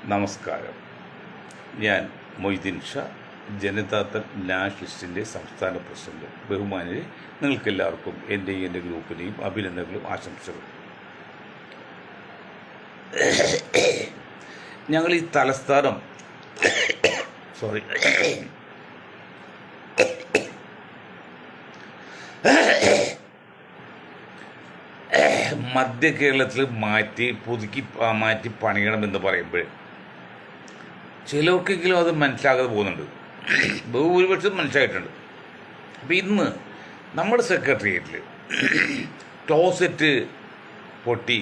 നമസ്കാരം. ഞാൻ മൊയ്തീൻ ഷാ, ജനതാദൾ നാഷണലിസ്റ്റിൻ്റെ സംസ്ഥാന പ്രസിഡന്റ്. ബഹുമാനിയെ, നിങ്ങൾക്കെല്ലാവർക്കും എൻ്റെയും എൻ്റെ ഗ്രൂപ്പിനെയും അഭിനന്ദനങ്ങളും ആശംസകളും. ഞങ്ങൾ ഈ തലസ്ഥാനം മധ്യ കേരളത്തിൽ മാറ്റി പണിയണമെന്ന് പറയുമ്പോൾ ചിലർക്കെങ്കിലും അത് മനസ്സിലാകാതെ പോകുന്നുണ്ട്. ബഹുഭൂരിപക്ഷം മനസ്സിലായിട്ടുണ്ട്. അപ്പം ഇന്ന് നമ്മുടെ സെക്രട്ടേറിയറ്റിൽ ക്ലോസറ്റ് പൊട്ടി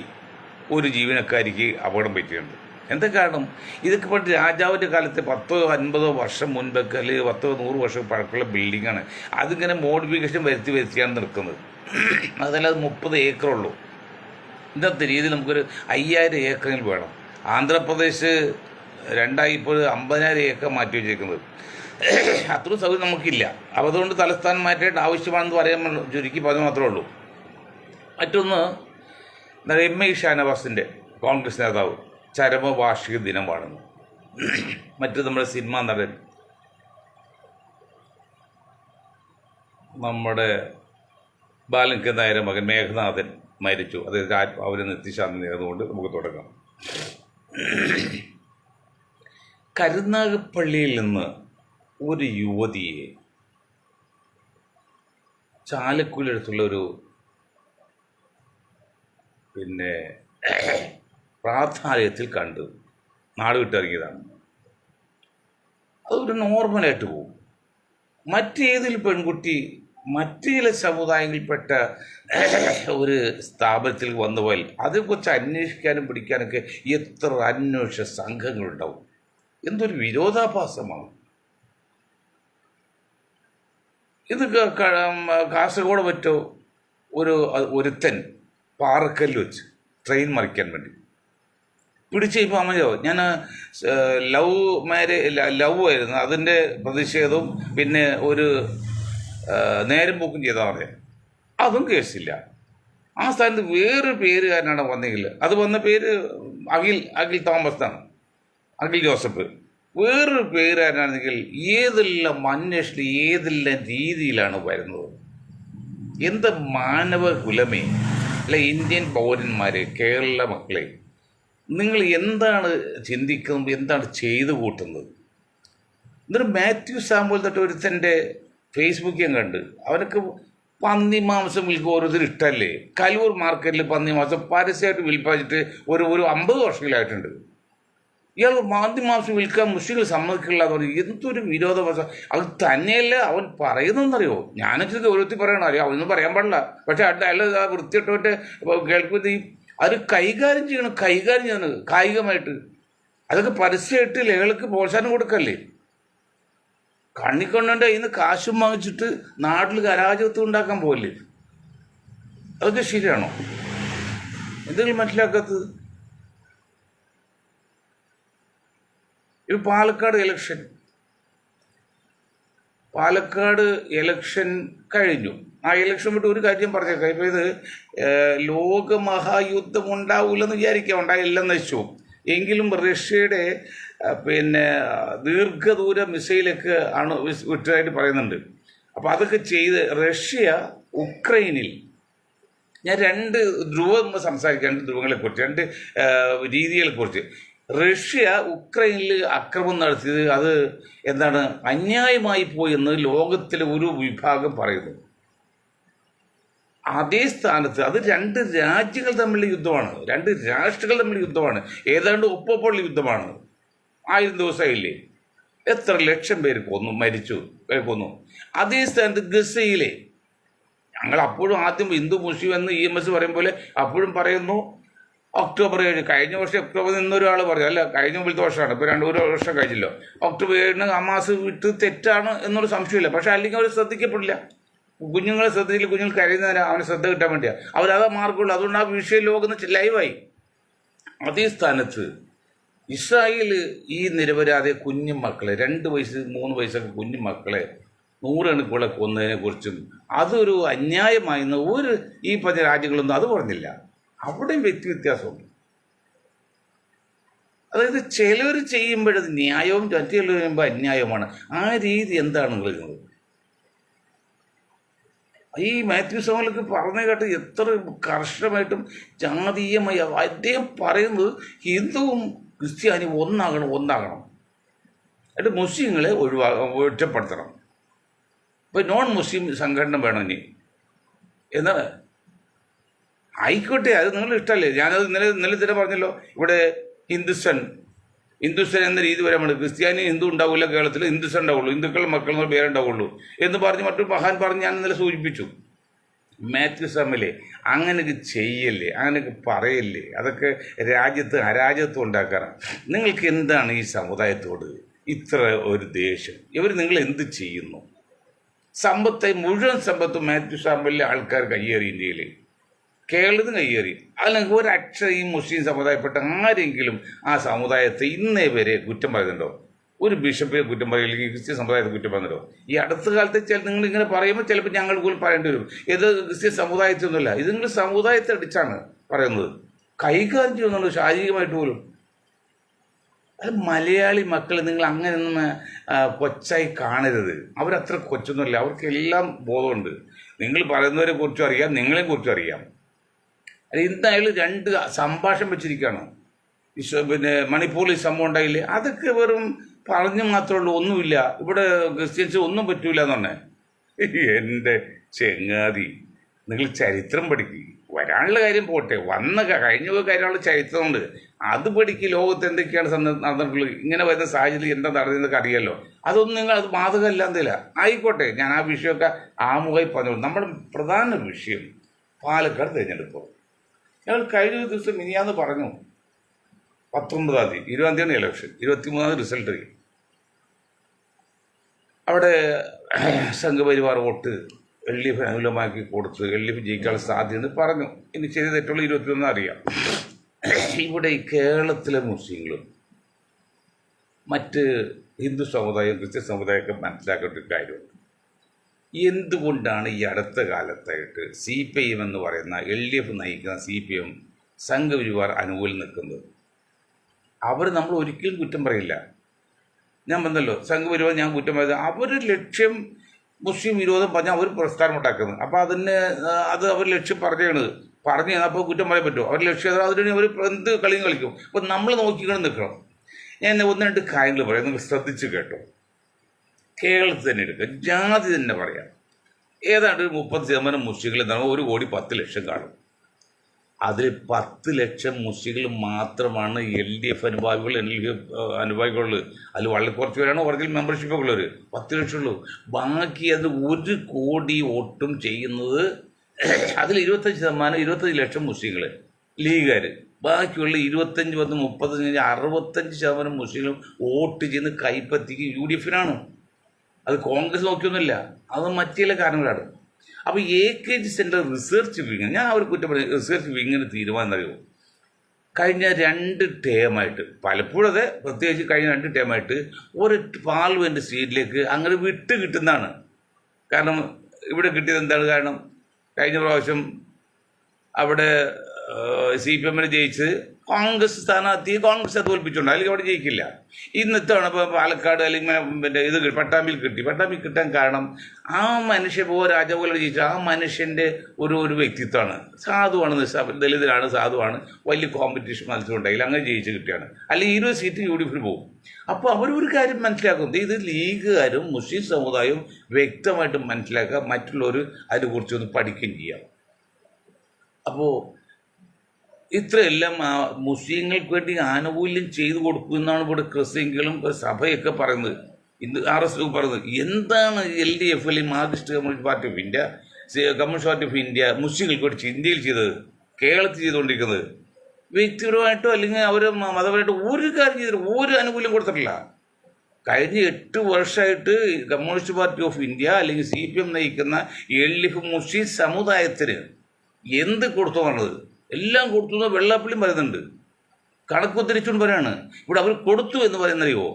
ഒരു ജീവനക്കാരിക്ക് അപകടം പറ്റിയിട്ടുണ്ട്. എന്താ കാരണം? ഇതൊക്കെ പണ്ട് രാജാവിൻ്റെ കാലത്ത് 10-50 വർഷം മുൻപൊക്കെ, അല്ലെങ്കിൽ 10-100 വർഷം പഴക്കമുള്ള ബിൽഡിങ്ങാണ്. അതിങ്ങനെ മോഡിഫിക്കേഷൻ വരുത്തിയാണ് നിൽക്കുന്നത്. അതല്ലാതെ 30 ഏക്കറുള്ളൂ. ഇന്നത്തെ രീതിയിൽ നമുക്കൊരു 5000 ഏക്കറിൽ വേണം. ആന്ധ്രാപ്രദേശ് ഇപ്പോൾ 50,000 ഏക്കർ മാറ്റി വെച്ചേക്കുന്നത്. അത്രയും സൗകര്യം നമുക്കില്ല. അപ്പോൾ അതുകൊണ്ട് തലസ്ഥാനം മാറ്റേണ്ട ആവശ്യമാണെന്ന് പറയാൻ ചുരുക്കി പറഞ്ഞ് മാത്രമേ ഉള്ളൂ. മറ്റൊന്ന്, എം.ഐ. ഷാനവാസിൻ്റെ, കോൺഗ്രസ് നേതാവ്, ചരമവാർഷിക ദിനമാണെന്ന്. മറ്റ് നമ്മുടെ സിനിമാ നടൻ, നമ്മുടെ ബാലൻ നായരുടെ മകൻ മേഘനാഥൻ മരിച്ചു. അതായത് അവരെ നിത്യശാന്തി നേർന്നുകൊണ്ട് നമുക്ക് തുടങ്ങാം. കരുനാഗപ്പള്ളിയിൽ നിന്ന് ഒരു യുവതിയെ ചാലക്കുടിയടുത്തുള്ളൊരു പ്രാർത്ഥാലയത്തിൽ കണ്ട് നാട് വിട്ടിറങ്ങിയതാണ്. അതൊരു നോർമലായിട്ട് പോകും. മറ്റേതൊരു പെൺകുട്ടി മറ്റു ചില സമുദായങ്ങളിൽപ്പെട്ട ഒരു സ്ഥാപനത്തിൽ വന്നു പോയാൽ അതേക്കുറിച്ച് അന്വേഷിക്കാനും പിടിക്കാനൊക്കെ എത്ര അന്വേഷണ സംഘങ്ങളുണ്ടാവും. എന്തൊരു വിരോധാഭാസമാണ് ഇത്. കാസർഗോഡ് പറ്റോ ഒരുത്തൻ പാറക്കല്ല് വെച്ച് ട്രെയിൻ മറിക്കാൻ വേണ്ടി പിടിച്ച് ഇപ്പോൾ അമ്മയോ, ഞാൻ ലവ് ആയിരുന്നു, അതിൻ്റെ പ്രതിഷേധവും പിന്നെ ഒരു നേരം പോക്കും ചെയ്താൽ പറയാം, അതും കേസില്ല. ആ സ്ഥാനത്ത് വേറൊരു പേരുകാരനാണ് വന്നെങ്കിൽ, അത് വന്ന പേര് അഖിൽ തോമസ് ആണ്, അഖിൽ ജോസഫ്. വേറൊരു പേരുകാരനാണെങ്കിൽ ഏതെല്ലാം അന്വേഷണം ഏതെല്ലാം രീതിയിലാണ് വരുന്നത്. എന്ത് മാനവ കുലമേ, അല്ല ഇന്ത്യൻ പൗരന്മാരെ, കേരള മക്കളെ, നിങ്ങൾ എന്താണ് ചിന്തിക്കുന്നത്, എന്താണ് ചെയ്തു കൂട്ടുന്നത്? എന്നിട്ട് മാത്യു സാമുവൽ തൊട്ട് ഒരുത്തൻ്റെ ഫേസ്ബുക്കിൽ ഞാൻ കണ്ട്, അവനൊക്കെ പന്നി മാംസം വിൽക്കുക ഓരോരുത്തർ ഇഷ്ടമല്ലേ. കലൂർ മാർക്കറ്റിൽ പന്നി മാംസം പരസ്യമായിട്ട് വിൽപ്പാച്ചിട്ട് ഒരു 50 വർഷങ്ങളായിട്ടുണ്ട്. ഇയാൾ പന്നി മാംസം വിൽക്കാൻ മുസ്ലിങ്ങൾ സമ്മതിക്കില്ല എന്ന് പറയും. എന്തൊരു വിരോധാഭാസം! അത് തന്നെയല്ല അവൻ പറയുന്നതെന്നറിയോ? ഞാനൊക്കെ ഓരോരുത്തർ പറയണം, അറിയാം, അവനൊന്നും പറയാൻ പാടില്ല. പക്ഷെ അയാൾ വൃത്തിയിട്ടോട്ട് കേൾക്കുന്നത് അത് കൈകാര്യം ചെയ്യണം കായികമായിട്ട്. അതൊക്കെ പരസ്യമായിട്ട് ലഹളക്ക് പ്രോത്സാഹനം കൊടുക്കല്ലേ. കണ്ണിക്കൊണ്ടൻ്റെ കയ്യിൽ നിന്ന് കാശും വാങ്ങിച്ചിട്ട് നാട്ടിൽ അരാജകത്വം ഉണ്ടാക്കാൻ പോകല്ലേ. അതൊക്കെ ശരിയാണോ? എന്തെങ്കിലും മനസ്സിലാക്കാത്തത്? പാലക്കാട് ഇലക്ഷൻ കഴിഞ്ഞു. ആ ഇലക്ഷൻ വിട്ട് ഒരു കാര്യം പറഞ്ഞേക്കാം. ഇപ്പോൾ ഇത് ലോകമഹായുദ്ധം ഉണ്ടാവില്ലെന്ന് വിചാരിക്കാം, ഉണ്ടായില്ലെന്ന് വെച്ചു. എങ്കിലും റഷ്യയുടെ ദീർഘദൂര മിസൈലൊക്കെ ആണ് വിട്ടതായിട്ട് പറയുന്നുണ്ട്. അപ്പോൾ അതൊക്കെ ചെയ്ത് റഷ്യ ഉക്രൈനിൽ, ഞാൻ 2 ധ്രുവം സംസാരിക്കാം, 2 ധ്രുവങ്ങളെക്കുറിച്ച്, 2 രീതികളെക്കുറിച്ച്. റഷ്യ ഉക്രൈനിൽ ആക്രമണം നടത്തിയത് അത് എന്താണ് അന്യായമായി പോയെന്ന് ലോകത്തിലെ ഒരു വിഭാഗം പറയുന്നു. അതേ സ്ഥാനത്ത് അത് 2 രാജ്യങ്ങൾ തമ്മിലുള്ള യുദ്ധമാണ്, 2 രാഷ്ട്രങ്ങൾ തമ്മിലുള്ള യുദ്ധമാണ്, ഏതാണ്ട് ഒപ്പമുള്ള യുദ്ധമാണ്. 1000 ദിവസമായില്ലേ, എത്ര ലക്ഷം പേര് കൊന്നു. അതേ സ്ഥാനത്ത് ഗസയിലെ, ഞങ്ങൾ അപ്പോഴും ആദ്യം ഹിന്ദു മുസ്ലിം എന്ന് EMS പറയും പോലെ അപ്പോഴും പറയുന്നു ഒക്ടോബർ 7, കഴിഞ്ഞ വർഷം ഒക്ടോബർ നിന്നൊരാൾ പറഞ്ഞു, അല്ല കഴിഞ്ഞ മുമ്പിലത്തെ വർഷമാണ്, ഇപ്പോൾ 1 വർഷം കഴിഞ്ഞല്ലോ. ഒക്ടോബർ 7 ഹമാസ് വിട്ട് തെറ്റാണ് എന്നൊരു സംശയമില്ല. പക്ഷെ അല്ലെങ്കിൽ അവർ ശ്രദ്ധിക്കപ്പെടില്ല. കുഞ്ഞുങ്ങളെ ശ്രദ്ധിച്ചില്ല, കുഞ്ഞുങ്ങൾ കരയുന്നതിന് അവന് ശ്രദ്ധ കിട്ടാൻ വേണ്ടിയാണ്, അവരതാ മാർഗമുള്ളൂ. അതുകൊണ്ട് ആ വിഷയ ലോകം ലൈവായി. അതേ സ്ഥാനത്ത് ഇസ്രായേൽ ഈ നിരപരാധിയ കുഞ്ഞുമക്കളെ, 2 വയസ്സ് 3 വയസ്സൊക്കെ കുഞ്ഞുമക്കളെ 100 കണക്കുകളെ കൊന്നതിനെക്കുറിച്ചും അതൊരു അന്യായമായെന്ന് ഈ പറഞ്ഞ രാജ്യങ്ങളൊന്നും അത് പറഞ്ഞില്ല. അവിടെയും വ്യത്യാസമുണ്ട്. അതായത് ചിലർ ചെയ്യുമ്പോഴത് ന്യായവും മറ്റുള്ളവർ ചെയ്യുമ്പോൾ അന്യായവുമാണ്. ആ രീതി എന്താണ് നിങ്ങൾ ഈ മാത്യു സാമുവലൊക്കെ പറഞ്ഞു കേട്ട് എത്ര കർശനമായിട്ടും ജാതീയമായി അദ്ദേഹം പറയുന്നത് ഹിന്ദുവും ക്രിസ്ത്യാനിയും ഒന്നാകണം എന്നിട്ട് മുസ്ലിങ്ങളെ ഒറ്റപ്പെടുത്തണം. ഇപ്പോൾ നോൺ മുസ്ലിം സംഘടന വേണം ഇനി എന്നാൽ ആയിക്കോട്ടെ, അത് നിങ്ങൾ ഇഷ്ടമല്ലേ. ഞാനത് ഇന്നലെ തന്നെ പറഞ്ഞല്ലോ, ഇവിടെ ഹിന്ദുസ്ഥാൻ എന്ന രീതി വരെ നമ്മൾ ക്രിസ്ത്യാനി ഹിന്ദു ഉണ്ടാവില്ല കേരളത്തിൽ, ഹിന്ദുസ്ഥാൻ ഉണ്ടാവുള്ളൂ, ഹിന്ദുക്കളും മക്കളും പേരുണ്ടാവുള്ളൂ എന്ന് പറഞ്ഞ് മറ്റൊരു മഹാൻ പറഞ്ഞ് ഞാൻ ഇന്നലെ സൂചിപ്പിച്ചു. മാത്യു സാമുവലേ, അങ്ങനെയൊക്കെ ചെയ്യല്ലേ, അങ്ങനെയൊക്കെ പറയല്ലേ, അതൊക്കെ രാജ്യത്ത് അരാജകത്വം ഉണ്ടാക്കാറാണ്. നിങ്ങൾക്ക് എന്താണ് ഈ സമുദായത്തോട് ഇത്ര ഒരു ദേഷ്യം? നിങ്ങൾ എന്ത് ചെയ്യുന്നു? മുഴുവൻ സമ്പത്തും മാത്യു സാമുവലിലെ ആൾക്കാർ കയ്യേറി, ഇന്ത്യയിൽ കേരളത്തിൽ കയ്യേറി. അല്ലെങ്കിൽ ഒരക്ഷരം ഈ മുസ്ലിം സമുദായപ്പെട്ട ആരെങ്കിലും ആ സമുദായത്തെ ഇന്നേ വരെ കുറ്റം പറയുന്നുണ്ടോ? ഒരു ബിഷപ്പിനെ കുറ്റം പറയും, അല്ലെങ്കിൽ ക്രിസ്ത്യൻ സമുദായത്തെ കുറ്റം പറയുന്നുണ്ടോ? ഈ അടുത്ത കാലത്ത് നിങ്ങൾ ഇങ്ങനെ പറയുമ്പോൾ ചിലപ്പോൾ ഞങ്ങൾ പോലും പറയേണ്ടി വരും, ഇത് ക്രിസ്ത്യൻ സമുദായത്തൊന്നുമില്ല, ഇത് നിങ്ങൾ സമുദായത്തെ അടിച്ചാണ് പറയുന്നത്, കൈകാര്യം ചെയ്യുന്നുണ്ട് ശാരീരികമായിട്ട് പോലും. അത് മലയാളി മക്കൾ നിങ്ങൾ അങ്ങനെയൊന്നും കൊച്ചായി കാണരുത്. അവരത്ര കൊച്ചൊന്നുമില്ല, അവർക്ക് എല്ലാം ബോധമുണ്ട്. നിങ്ങൾ പറയുന്നവരെ കുറിച്ചും അറിയാം, നിങ്ങളെ കുറിച്ചും അറിയാം. അത് എന്തായാലും രണ്ട് സംഭാഷണം വെച്ചിരിക്കുകയാണ്. മണിപ്പൂരിൽ സംഭവം ഉണ്ടായില്ലേ, അതൊക്കെ വെറും പറഞ്ഞു മാത്രമേ ഉള്ളൂ, ഒന്നുമില്ല. ഇവിടെ ക്രിസ്ത്യൻസ് ഒന്നും പറ്റൂല എന്ന് പറഞ്ഞേ. എൻ്റെ ചെങ്ങാതി, നിങ്ങൾ ചരിത്രം പഠിക്കുക. വരാനുള്ള കാര്യം പോട്ടെ, കഴിഞ്ഞ പോയ കാര്യമുള്ള ചരിത്രമുണ്ട്, അത് പഠിക്കുക. ലോകത്ത് എന്തൊക്കെയാണ് നടന്നിട്ടുള്ളത്, ഇങ്ങനെ വരുന്ന സാഹചര്യം എന്താ നടന്നതെന്നൊക്കെ അറിയാമല്ലോ. അതൊന്നും അത് ബാധകമല്ലാന്നില്ല. ആയിക്കോട്ടെ, ഞാൻ ആ വിഷയമൊക്കെ ആമുഖമായി പറഞ്ഞു. നമ്മുടെ പ്രധാന വിഷയം പാലക്കാട് തിരഞ്ഞെടുപ്പ്. ഞങ്ങൾ കഴിഞ്ഞ ദിവസം മിനിയാന്ന് പറഞ്ഞു, 19-ാം തീയതി, 20-ാം തീയതിയാണ് ഇലക്ഷൻ, 23-ാം തീയതി റിസൾട്ട് അറിയും. അവിടെ സംഘപരിവാർ വോട്ട് LDF അനുകൂലമാക്കി കൊടുത്ത് LDF ജയിക്കാനുള്ള സാധ്യത പറഞ്ഞു. ഇനി ചെയ്ത തെറ്റുള്ള 21 അറിയാം. ഇവിടെ ഈ കേരളത്തിലെ മുസ്ലിങ്ങളും മറ്റ് ഹിന്ദു സമുദായം ക്രിസ്ത്യൻ സമുദായമൊക്കെ മനസ്സിലാക്കേണ്ട ഒരു കാര്യമുണ്ട്. എന്തുകൊണ്ടാണ് ഈ അടുത്ത കാലത്തായിട്ട് CPIM എന്ന് പറയുന്ന LDF നയിക്കുന്ന CPM സംഘപരിവാർ അനുകൂലം നിൽക്കുന്നത്? നമ്മൾ ഒരിക്കലും കുറ്റം പറയില്ല. ഞാൻ പറഞ്ഞല്ലോ, സംഘപരിവാർ ഞാൻ കുറ്റം പറയുന്നത് അവർ ലക്ഷ്യം മുസ്ലിം വിരോധം പറഞ്ഞാൽ അവർ പ്രസ്ഥാനം ഉണ്ടാക്കുന്നത്. അപ്പോൾ അത് അവർ ലക്ഷ്യം പറഞ്ഞു അപ്പോൾ കുറ്റം പറയാൻ പറ്റുമോ? അവർ ലക്ഷ്യം അതിന് അവർ എന്ത് കളിയും കളിക്കും. അപ്പോൾ നമ്മൾ നോക്കിക്കൊണ്ട് നിൽക്കണം. ഞാൻ 1-2 കാര്യങ്ങൾ പറയാം, നിങ്ങൾ ശ്രദ്ധിച്ച് കേട്ടോ. കേരളത്തിൽ തന്നെ എടുക്കുക, ജാതി തന്നെ പറയാം. ഏതാണ്ട് 30% മുസ്ലിങ്ങൾ എന്താണ് 1,10,00,000 കാണും. അതിൽ 10 ലക്ഷം മുസ്ലിങ്ങൾ മാത്രമാണ് LDF അനുഭാവികളുള്ളത്. അതിൽ വളരെ കുറച്ച് പേരാണ് ഒറിജിനൽ മെമ്പർഷിപ്പൊക്കെ ഉള്ളവർ. 10 ലക്ഷം ഉള്ളൂ. ബാക്കി അത് 1 കോടി വോട്ടും ചെയ്യുന്നത് അതിൽ 25 ലക്ഷം മുസ്ലിങ്ങൾ ലീഗുകാർ. ബാക്കിയുള്ള 25, 30, 65% മുസ്ലിങ്ങളും വോട്ട് ചെയ്യുന്ന കൈപ്പറ്റിക്ക് UDF-നാണ്. അത് കോൺഗ്രസ് നോക്കിയൊന്നുമില്ല, അത് മറ്റു ചില കാരണങ്ങളാണ്. അപ്പോൾ AKG സെൻറ്റർ റിസർച്ച് വിങ്, ഞാൻ അവർ കുറ്റപ്പെടുന്ന റിസർച്ച് വിങ്ങിന് തീരുമാനം അറിയുമോ? കഴിഞ്ഞ 2 ടേമായിട്ട്, പലപ്പോഴും അതെ, പ്രത്യേകിച്ച് കഴിഞ്ഞ 2 ടേമായിട്ട് ഒരു പാർലമെൻറ്റ് സീറ്റിലേക്ക് അങ്ങനെ വിട്ട് കിട്ടുന്നതാണ്. കാരണം ഇവിടെ കിട്ടിയത് എന്താണ് കാരണം? കഴിഞ്ഞ പ്രാവശ്യം അവിടെ CPM-ന് ജയിച്ച് കോൺഗ്രസ് സ്ഥാനാർത്ഥിയെ കോൺഗ്രസ് തോൽപ്പിച്ചുകൊണ്ട്, അല്ലെങ്കിൽ അവിടെ ജയിക്കില്ല. ഇന്നത്താണ് ഇപ്പോൾ പാലക്കാട് അല്ലെങ്കിൽ പട്ടാമ്പിയിൽ കിട്ടാൻ കാരണം ആ മനുഷ്യൻ രാജാവുകളെ ജയിച്ചു. ആ മനുഷ്യൻ്റെ ഒരു വ്യക്തിത്വമാണ്, സാധുവാണ്, ദലിതരാണ്, സാധുവാണ്, വലിയ കോമ്പറ്റീഷൻ മത്സരം ഉണ്ടായില്ല, അങ്ങനെ ജയിച്ച് കിട്ടുകയാണ്. അല്ലെങ്കിൽ 20 സീറ്റ് UDF-ന് പോകും. അപ്പോൾ അവരൊരു കാര്യം മനസ്സിലാക്കും, ഇത് ലീഗുകാരും മുസ്ലിം സമുദായവും വ്യക്തമായിട്ട് മനസ്സിലാക്കുക, മറ്റുള്ളവർ അതിനെക്കുറിച്ചൊന്ന് പഠിക്കുകയും ചെയ്യാം. അപ്പോൾ ഇത്രയെല്ലാം മുസ്ലിങ്ങൾക്ക് വേണ്ടി ആനുകൂല്യം ചെയ്തു കൊടുക്കുമെന്നാണ് ഇവിടെ ക്രിസ്ത്യൻകളും സഭയൊക്കെ പറയുന്നത്, RS പറയുന്നത്. എന്താണ് LDF അല്ലെങ്കിൽ Marxist communist party of India, communist party of India മുസ്ലിങ്ങൾക്ക് വേണ്ടി ഇന്ത്യയിൽ ചെയ്തത്, കേരളത്തിൽ ചെയ്തുകൊണ്ടിരിക്കുന്നത്? വ്യക്തിപരമായിട്ടോ അല്ലെങ്കിൽ അവർ മതപരമായിട്ടോ ഒരു കാര്യം ചെയ്തിട്ട് ഒരു ആനുകൂല്യം കൊടുത്തിട്ടില്ല. കഴിഞ്ഞ 8 വർഷമായിട്ട് കമ്മ്യൂണിസ്റ്റ് പാർട്ടി ഓഫ് ഇന്ത്യ അല്ലെങ്കിൽ CPM നയിക്കുന്ന LDF മുസ്ലിം സമുദായത്തിന് എന്ത് കൊടുത്തു പറഞ്ഞത്? എല്ലാം കൊടുത്തു എന്ന് വെള്ളാപ്പള്ളിയും പറയുന്നുണ്ട്, കണക്കുത്തിരിച്ചുകൊണ്ട് പറയാണ്. ഇവിടെ അവർ കൊടുത്തു എന്ന് പറയുന്നറിയോ?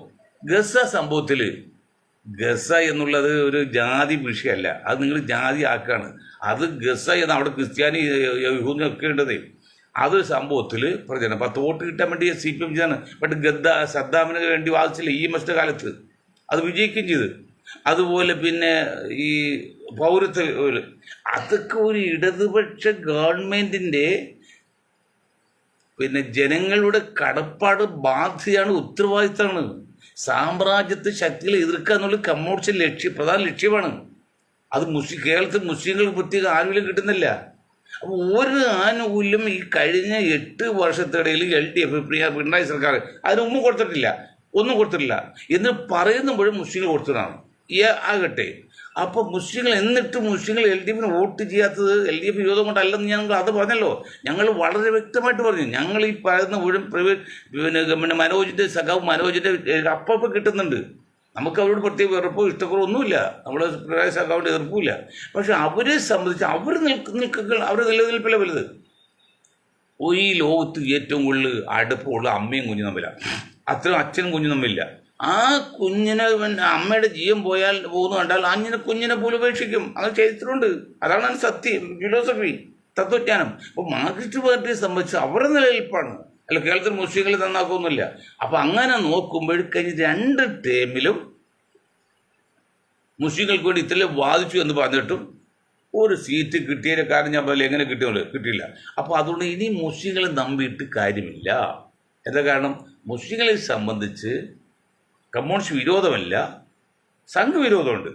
ഗസ സംഭവത്തിൽ, ഗസ എന്നുള്ളത് ഒരു ജാതി വിഷയമല്ല, അത് നിങ്ങൾ ജാതി ആക്കുകയാണ്. അത് ഗസ എന്ന് അവിടെ ക്രിസ്ത്യാനി യഹൂദിനൊക്കെ ഉണ്ടത്. അതൊരു സംഭവത്തിൽ പ്രചരണം 10 വോട്ട് കിട്ടാൻ വേണ്ടി CPM ചെയ്താണ്. ബട്ട് സദ്ദാമിന് വേണ്ടി വാദിച്ചില്ല EMS കാലത്ത്, അത് വിജയിക്കുകയും ചെയ്ത്. അതുപോലെ പിന്നെ ഈ പൗരത്വ അതൊക്കെ ഒരു ഇടതുപക്ഷ ഗവൺമെൻറ്റിൻ്റെ പിന്നെ ജനങ്ങളുടെ കടപ്പാട്, ബാധ്യതയാണ്, ഉത്തരവാദിത്തമാണ്. സാമ്രാജ്യത്വ ശക്തികളെ എതിർക്കുക എന്നുള്ളത് കമ്മ്യൂണിസ്റ്റ് പ്രധാന ലക്ഷ്യമാണ്. അത് കേരളത്തിൽ മുസ്ലിങ്ങൾക്ക് പ്രത്യേക ആനുകൂല്യം കിട്ടുന്നില്ല. അപ്പോൾ ഒരു ആനുകൂല്യം ഈ കഴിഞ്ഞ 8 വർഷത്തിനിടയിൽ LDF പിണറായി സർക്കാർ അതിന് ഒന്നും കൊടുത്തിട്ടില്ല എന്ന് പറയുമ്പോഴും മുസ്ലിങ്ങൾ കൊടുത്തതാണ് ആകട്ടെ. അപ്പോൾ മുസ്ലിങ്ങൾ എന്നിട്ട് മുസ്ലിങ്ങൾ LDFന് വോട്ട് ചെയ്യാത്തത് LDF വിരോധം കൊണ്ടല്ലെന്ന് ഞങ്ങൾ അത് പറഞ്ഞല്ലോ. ഞങ്ങൾ വളരെ വ്യക്തമായിട്ട് പറഞ്ഞു. ഞങ്ങൾ ഈ പറയുന്ന മുഴുവൻ പിന്നെ മനോജിൻ്റെ സഖാവ് മനോജിൻ്റെ അപ്പം കിട്ടുന്നുണ്ട്. നമുക്ക് അവരോട് പ്രത്യേക വെറുപ്പോ ഇഷ്ടക്കുറവൊന്നുമില്ല, നമ്മൾ പിണറായി സഖാവിൻ്റെ എതിർപ്പില്ല. പക്ഷെ അവരെ സംബന്ധിച്ച് അവർ അവരുടെ നിലനിൽപ്പില്ല വലുത്. ഈ ലോകത്ത് ഏറ്റവും കൂടുതൽ അടുപ്പമുള്ള അമ്മയും കുഞ്ഞും തമ്മിലാണ്. അത്രയും അച്ഛനും കുഞ്ഞും തമ്മിലില്ല. ആ കുഞ്ഞിനെ അമ്മയുടെ ജീവൻ പോകുന്നു കണ്ടാൽ കുഞ്ഞിനെ പോലും ഉപേക്ഷിക്കും. അങ്ങനെ ചരിത്രമുണ്ട്. അതാണ് സത്യം, ഫിലോസഫി, തത്വജ്ഞാനം. അപ്പോൾ മാർക്സിസ്റ്റ് പാർട്ടിയെ സംബന്ധിച്ച് അവരുടെ നിലനിൽപ്പാണ്. അല്ല, കേരളത്തിൽ മുസ്ലിങ്ങൾ നന്നാക്കുന്നില്ല. അപ്പം അങ്ങനെ നോക്കുമ്പോൾ കഴിഞ്ഞ 2 ടേമിലും മുസ്ലിങ്ങൾക്ക് വേണ്ടി ഇത്രയും വാദിച്ചു എന്ന് പറഞ്ഞിട്ടും ഒരു സീറ്റ് കിട്ടിയതിൻ്റെ കാരണം ഞാൻ പറയില്ല എങ്ങനെ കിട്ടിയില്ല. അപ്പോൾ അതുകൊണ്ട് ഇനി മുസ്ലിങ്ങളെ നമ്പിയിട്ട് കാര്യമില്ല. എന്താ കാരണം? മുസ്ലിങ്ങളെ സംബന്ധിച്ച് കമ്മ്യൂണിസ്റ്റ് വിരോധമല്ല, സംഘവിരോധമുണ്ട്.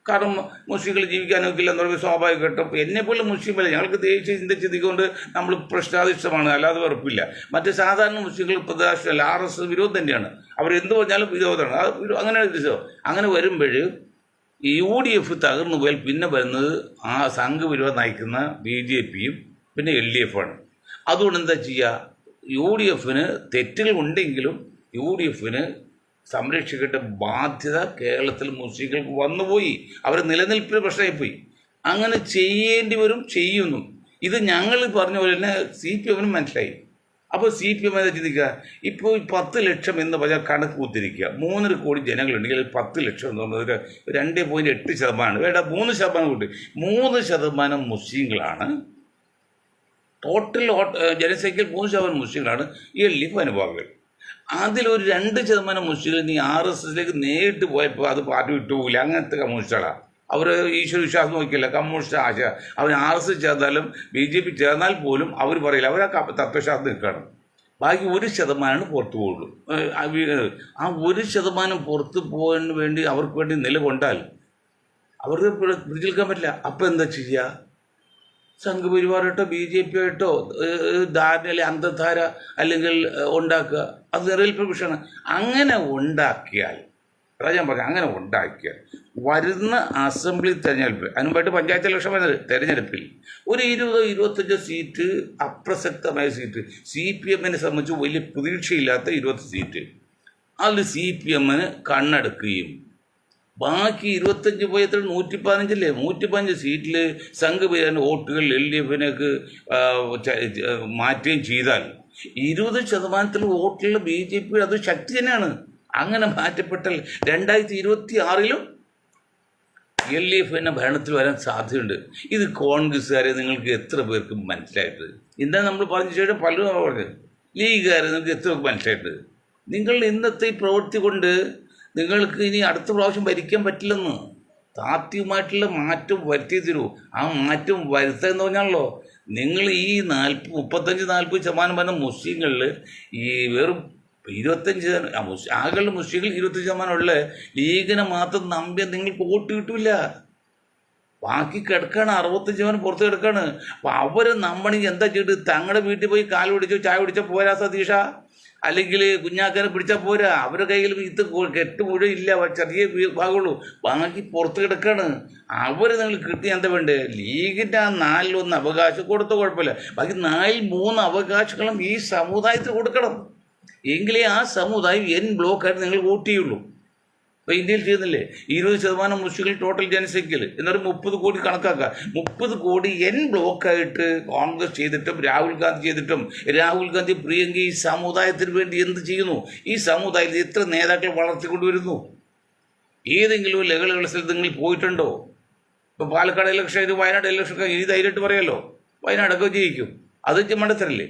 കാരണം മുസ്ലിങ്ങൾ ജീവിക്കാൻ നോക്കില്ല എന്ന് പറയുമ്പോൾ സ്വാഭാവികമായിട്ടും എന്നെപ്പോലെ മുസ്ലിമല്ല, ഞങ്ങൾക്ക് ദേശീയ ചിന്തിച്ചുകൊണ്ട് നമ്മൾ പ്രശ്നാധിഷ്ഠമാണ്, അല്ലാതെ വെറുപ്പില്ല. മറ്റ് സാധാരണ മുസ്ലിങ്ങൾ പ്രദേശമല്ല, RS വിരോധം തന്നെയാണ്. അവരെന്ത് പറഞ്ഞാലും വിരോധമാണ്. അങ്ങനെ വരുമ്പോൾ UDF തകർന്നു പോയാൽ പിന്നെ വരുന്നത് ആ സംഘവിരോധം നയിക്കുന്ന BJPയും പിന്നെ LDF ആണ്. അതുകൊണ്ട് എന്താ ചെയ്യുക? UDFന് തെറ്റുകൾ ഉണ്ടെങ്കിലും UDFന് സംരക്ഷിക്കേണ്ട ബാധ്യത കേരളത്തിൽ മുസ്ലിങ്ങൾക്ക് വന്നുപോയി. അവർ നിലനിൽപ്പിന് പ്രശ്നമായിപ്പോയി. അങ്ങനെ ചെയ്യേണ്ടി വരും, ചെയ്യുന്നു. ഇത് ഞങ്ങൾ പറഞ്ഞ പോലെ തന്നെ CPMനും മനസ്സിലായി. അപ്പോൾ CPM എന്താ ചിന്തിക്കുക? ഇപ്പോൾ 10 ലക്ഷം എന്ന് പറഞ്ഞാൽ കണക്ക് കൂത്തിരിക്കുക. 3.5 കോടി ജനങ്ങളുണ്ടെങ്കിൽ 10 ലക്ഷം എന്ന് പറഞ്ഞത് 2.8%. വേണ്ട, 3% കൂട്ടി. 3% മുസ്ലിങ്ങളാണ്. ടോട്ടൽ ജനസംഖ്യയിൽ 3% മുസ്ലിങ്ങളാണ് LDF അനുഭാവികൾ. അതിലൊരു 2% മുസ്ലിങ്ങൾ ഇനി RSSലേക്ക് നേരിട്ട് പോയപ്പോൾ അത് പാർട്ടി വിട്ടുപോകില്ല. അങ്ങനത്തെ കമ്മ്യൂണിസ്റ്റുകളാണ്. അവർ ഈശ്വര വിശ്വാസം നോക്കിയില്ല, കമ്മ്യൂണിസ്റ്റ് ആശ. അവർ RSS ചേർന്നാലും BJP ചേർന്നാൽ പോലും അവർ പറയില്ല, അവർ ആ തത്വശാസ്ത്രം നിൽക്കണം. ബാക്കി 1% പുറത്തു പോകുള്ളൂ. ആ 1% പുറത്ത് പോകാൻ വേണ്ടി അവർക്ക് വേണ്ടി നിലകൊണ്ടാൽ അവർക്ക് പിടിച്ചു നിൽക്കാൻ പറ്റില്ല. അപ്പം എന്താ ചെയ്യുക? സംഘപരിവാറായിട്ടോ BJP ആയിട്ടോ ധാരണ അല്ലെങ്കിൽ അന്തധാര അല്ലെങ്കിൽ ഉണ്ടാക്കുക, അത് നിലനിൽപ്പ് വിഷയമാണ്. അങ്ങനെ ഉണ്ടാക്കിയാൽ, അതാ ഞാൻ പറഞ്ഞു, അങ്ങനെ ഉണ്ടാക്കിയാൽ വരുന്ന അസംബ്ലി തെരഞ്ഞെടുപ്പ്, അതിനുമ്പായിട്ട് പഞ്ചായത്ത് ഇലക്ഷൻ വരുന്നത്, തെരഞ്ഞെടുപ്പിൽ ഒരു 20-25 സീറ്റ്, അപ്രസക്തമായ സീറ്റ്, CPMനെ സംബന്ധിച്ച് വലിയ പ്രതീക്ഷയില്ലാത്ത 20 സീറ്റ്, അതിൽ CPMന് കണ്ണടക്കുകയും ബാക്കി 25 പോയി 115 115 സീറ്റിൽ സംഘപരിവാറിൻ്റെ വോട്ടുകൾ LDFനേക്ക് മാറ്റുകയും ചെയ്താൽ 20% വോട്ടുള്ള BJP അത് ശക്തി തന്നെയാണ്. അങ്ങനെ മാറ്റപ്പെട്ടാൽ 2026-ലും LDF തന്നെ ഭരണത്തിൽ വരാൻ സാധ്യതയുണ്ട്. ഇത് കോൺഗ്രസ്സുകാരെ നിങ്ങൾക്ക് എത്ര പേർക്ക് മനസ്സിലായിട്ട്? എന്താ നമ്മൾ പറഞ്ഞ ശേഷം പലരും പറഞ്ഞത്, ലീഗുകാരെ നിങ്ങൾക്ക് എത്ര പേർക്ക് മനസ്സിലായിട്ട്? നിങ്ങൾ ഇന്നത്തെ ഈ പ്രവൃത്തി കൊണ്ട് നിങ്ങൾക്ക് ഇനി അടുത്ത പ്രാവശ്യം ഭരിക്കാൻ പറ്റില്ലെന്ന്. താത്വികമായിട്ടുള്ള മാറ്റം വരുത്തി തരൂ. ആ മാറ്റം വരുത്തുക എന്ന് പറഞ്ഞാണല്ലോ, നിങ്ങൾ ഈ 35-40% വരുന്ന മുസ്ലിങ്ങളിൽ ഈ വെറും 25% ആകെയുള്ള മുസ്ലിങ്ങൾ 25% ഉള്ള ലീഗിനെ മാത്രം നമ്പിയാൽ നിങ്ങൾക്ക് വോട്ട് കിട്ടില്ല. ബാക്കി കിടക്കാണ് 65% പുറത്ത് കിടക്കാണ്. അപ്പോൾ അവർ നമ്മണെങ്കിൽ എന്താ ചെയ്തിട്ട് തങ്ങളുടെ വീട്ടിൽ പോയി കാൽ പിടിച്ചോ ചായ പിടിച്ചോ പോരാ സതീഷ, അല്ലെങ്കിൽ കുഞ്ഞാക്കാനെ പിടിച്ചാൽ പോരാ. അവരുടെ കയ്യിൽ ഇത് കെട്ട് മുഴുവൻ ഇല്ല, ചെറിയ ഭാഗമുള്ളൂ, ബാക്കി പുറത്ത് കിടക്കാണ്. അവർ നിങ്ങൾ കിട്ടി എന്താ വേണ്ടത്? ലീഗിൻ്റെ ആ 4-1 അവകാശം കൊടുത്ത കുഴപ്പമില്ല, ബാക്കി 4-3 അവകാശങ്ങളും ഈ സമുദായത്തിന് കൊടുക്കണം. എങ്കിലേ ആ സമുദായം ബ്ലോക്കായിട്ട് നിങ്ങൾ വോട്ട് ചെയ്യുള്ളൂ. ഇപ്പോൾ ഇന്ത്യയിൽ ചെയ്യുന്നില്ലേ, 20% മുസ്ലിങ്ങൾ ടോട്ടൽ ജനസംഖ്യയിൽ, എന്നൊരു 30 കോടി കണക്കാക്കുക. 30 കോടി ബ്ലോക്കായിട്ട് കോൺഗ്രസ് ചെയ്തിട്ടും രാഹുൽ ഗാന്ധി ചെയ്തിട്ടും, രാഹുൽ ഗാന്ധി പ്രിയങ്ക ഈ സമുദായത്തിന് വേണ്ടി എന്ത് ചെയ്യുന്നു? ഈ സമുദായത്തിൽ എത്ര നേതാക്കൾ വളർത്തിക്കൊണ്ടുവരുന്നു? ഏതെങ്കിലും ലഹള സ്ഥലത്ത് നിങ്ങൾ പോയിട്ടുണ്ടോ? ഇപ്പോൾ പാലക്കാട് ഇലക്ഷൻ, ഇത് വയനാട് ഇലക്ഷൻ, ഇനി ധൈര്യമായിട്ട് പറയാമല്ലോ, വയനാടൊക്കെ ജയിക്കും. അത് മണ്ടത്തരല്ലേ?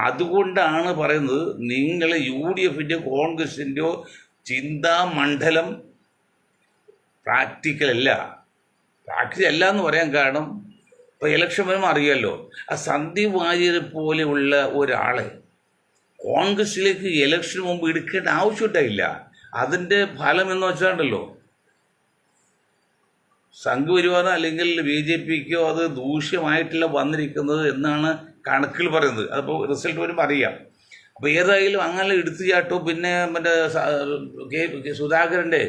അതുകൊണ്ടാണ് പറയുന്നത്, നിങ്ങൾ UDFൻ്റെയോ കോൺഗ്രസിൻ്റെയോ ചിന്താമണ്ഡലം പ്രാക്ടിക്കൽ അല്ല. പ്രാക്ടിക്കൽ അല്ല എന്ന് പറയാൻ കാരണം, ഇപ്പോൾ ഇലക്ഷൻ വരുമ്പോൾ അറിയാമല്ലോ, ആ സന്ദീപ് വാര്യരെ പോലെയുള്ള ഒരാളെ കോൺഗ്രസിലേക്ക് ഇലക്ഷന് മുമ്പ് എടുക്കേണ്ട ആവശ്യമില്ല. അതിൻ്റെ ഫലം എന്ന് വെച്ചാണ്ടല്ലോ, സംഘപരിവാരം അല്ലെങ്കിൽ BJPക്കോ അത് ദൂഷ്യമായിട്ടില്ല വന്നിരിക്കുന്നത് എന്നാണ് കണക്കിൽ പറയുന്നത്. അതിപ്പോൾ റിസൾട്ട് വരുമ്പോൾ അറിയാം. അപ്പോൾ ഏതായാലും അങ്ങനെ എടുത്തു ചാട്ടോ. പിന്നെ മറ്റേ സുധാകരൻ്റെ